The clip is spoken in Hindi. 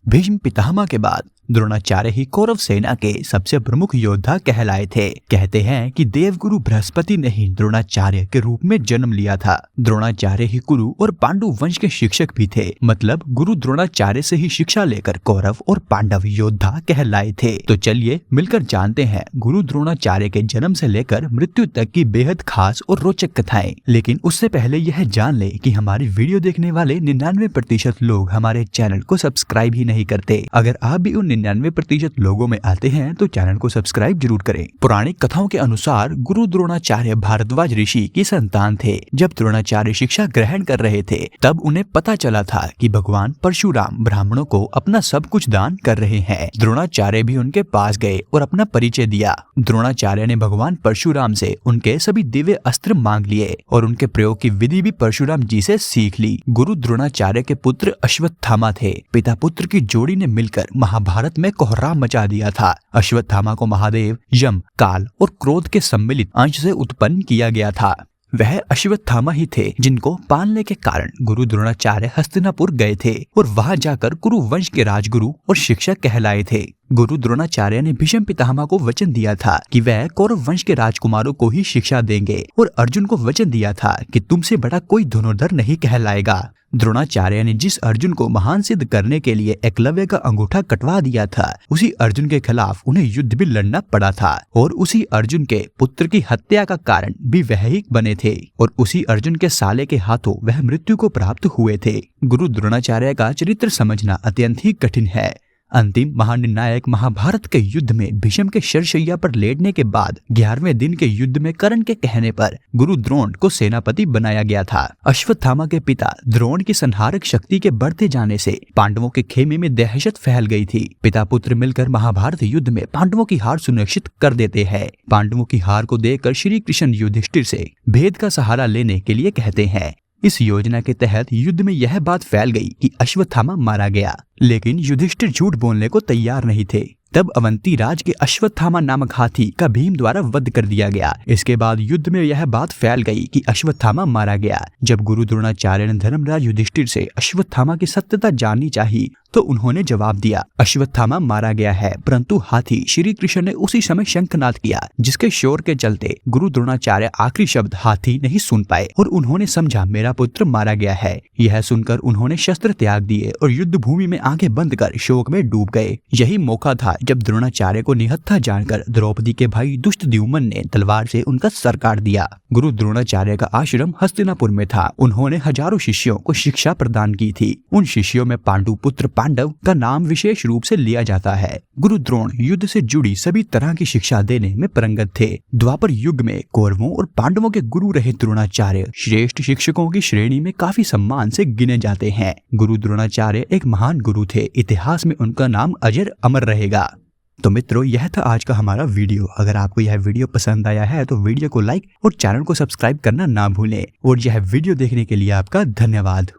भीष्म पितामह के बाद द्रोणाचार्य ही कौरव सेना के सबसे प्रमुख योद्धा कहलाए थे। कहते हैं कि देवगुरु बृहस्पति ने ही द्रोणाचार्य के रूप में जन्म लिया था। द्रोणाचार्य ही कुरु और पांडु वंश के शिक्षक भी थे, मतलब गुरु द्रोणाचार्य से ही शिक्षा लेकर कौरव और पांडव योद्धा कहलाए थे। तो चलिए मिलकर जानते हैं गुरु द्रोणाचार्य के जन्म से लेकर मृत्यु तक की बेहद खास और रोचक कथाएं। लेकिन उससे पहले यह जान ले कि हमारी वीडियो देखने वाले 99% लोग हमारे चैनल को सब्सक्राइब ही नहीं करते। अगर आप भी उन 99% लोगों में आते हैं तो चैनल को सब्सक्राइब जरूर करें। पौराणिक कथाओं के अनुसार गुरु द्रोणाचार्य भारद्वाज ऋषि की संतान थे। जब द्रोणाचार्य शिक्षा ग्रहण कर रहे थे तब उन्हें पता चला था कि भगवान परशुराम ब्राह्मणों को अपना सब कुछ दान कर रहे हैं। द्रोणाचार्य भी उनके पास गए और अपना परिचय दिया। द्रोणाचार्य ने भगवान परशुराम से उनके सभी दिव्य अस्त्र मांग लिए और उनके प्रयोग की विधि भी परशुराम जी से सीख ली। गुरु द्रोणाचार्य के पुत्र अश्वत्थामा थे। पिता पुत्र की जोड़ी ने मिलकर महाभारत में कोहराम मचा दिया था। अश्वत्थामा को महादेव, यम, काल और क्रोध के सम्मिलित अंश से उत्पन्न किया गया था। वह अश्वत्थामा ही थे जिनको पालने के कारण गुरु द्रोणाचार्य हस्तिनापुर गए थे और वहां जाकर कुरु वंश के राजगुरु और शिक्षक कहलाए थे। गुरु द्रोणाचार्य ने भीष्म पितामह को वचन दिया था कि वह कौरव वंश के राजकुमारों को ही शिक्षा देंगे और अर्जुन को वचन दिया था कि तुमसे बड़ा कोई धनुर्धर नहीं कहलाएगा। द्रोणाचार्य ने जिस अर्जुन को महान सिद्ध करने के लिए एकलव्य का अंगूठा कटवा दिया था, उसी अर्जुन के खिलाफ उन्हें युद्ध भी लड़ना पड़ा था और उसी अर्जुन के पुत्र की हत्या का कारण भी वह ही बने थे और उसी अर्जुन के साले के हाथों वह मृत्यु को प्राप्त हुए थे। गुरु द्रोणाचार्य का चरित्र समझना अत्यंत ही कठिन है। अंतिम महानिर्णायक महाभारत के युद्ध में भीष्म के शरशैया पर लेटने के बाद 11वें दिन के युद्ध में कर्ण के कहने पर गुरु द्रोण को सेनापति बनाया गया था। अश्वत्थामा के पिता द्रोण की संहारक शक्ति के बढ़ते जाने से पांडवों के खेमे में दहशत फैल गई थी। पिता पुत्र मिलकर महाभारत युद्ध में पांडवों की हार सुनिश्चित कर देते हैं। पांडवों की हार को देखकर श्री कृष्ण युधिष्ठिर से भेद का सहारा लेने के लिए कहते हैं। इस योजना के तहत युद्ध में यह बात फैल गई कि अश्वत्थामा मारा गया, लेकिन युधिष्ठिर झूठ बोलने को तैयार नहीं थे। तब अवंती राज के अश्वत्थामा नामक हाथी का भीम द्वारा वध कर दिया गया। इसके बाद युद्ध में यह बात फैल गई कि अश्वत्थामा मारा गया। जब गुरु द्रोणाचार्य ने धर्मराज युधिष्ठिर से अश्वत्थामा की सत्यता जाननी चाहिए तो उन्होंने जवाब दिया, अश्वत्थामा मारा गया है, परंतु हाथी श्री कृष्ण ने उसी समय शंखनाद किया, जिसके शोर के चलते गुरु द्रोणाचार्य आखिरी शब्द हाथी नहीं सुन पाए और उन्होंने समझा मेरा पुत्र मारा गया है। यह सुनकर उन्होंने शस्त्र त्याग दिए और युद्ध भूमि में आंखें बंद कर शोक में डूब गए। यही मौका था जब द्रोणाचार्य को निहत्था जानकर द्रौपदी के भाई दुष्टद्युम्न ने तलवार से उनका सर काट दिया। गुरु द्रोणाचार्य का आश्रम हस्तिनापुर में था। उन्होंने हजारों शिष्यों को शिक्षा प्रदान की थी। उन शिष्यों में पांडु पुत्र पांडव का नाम विशेष रूप से लिया जाता है। गुरु द्रोण युद्ध से जुड़ी सभी तरह की शिक्षा देने में पारंगत थे। द्वापर युग में कौरवों और पांडवों के गुरु रहे द्रोणाचार्य श्रेष्ठ शिक्षकों की श्रेणी में काफी सम्मान से गिने जाते हैं। गुरु द्रोणाचार्य एक महान गुरु थे। इतिहास में उनका नाम अजर अमर रहेगा। तो मित्रों, यह था आज का हमारा वीडियो। अगर आपको यह वीडियो पसंद आया है तो वीडियो को लाइक और चैनल को सब्सक्राइब करना ना भूलें। और यह वीडियो देखने के लिए आपका धन्यवाद।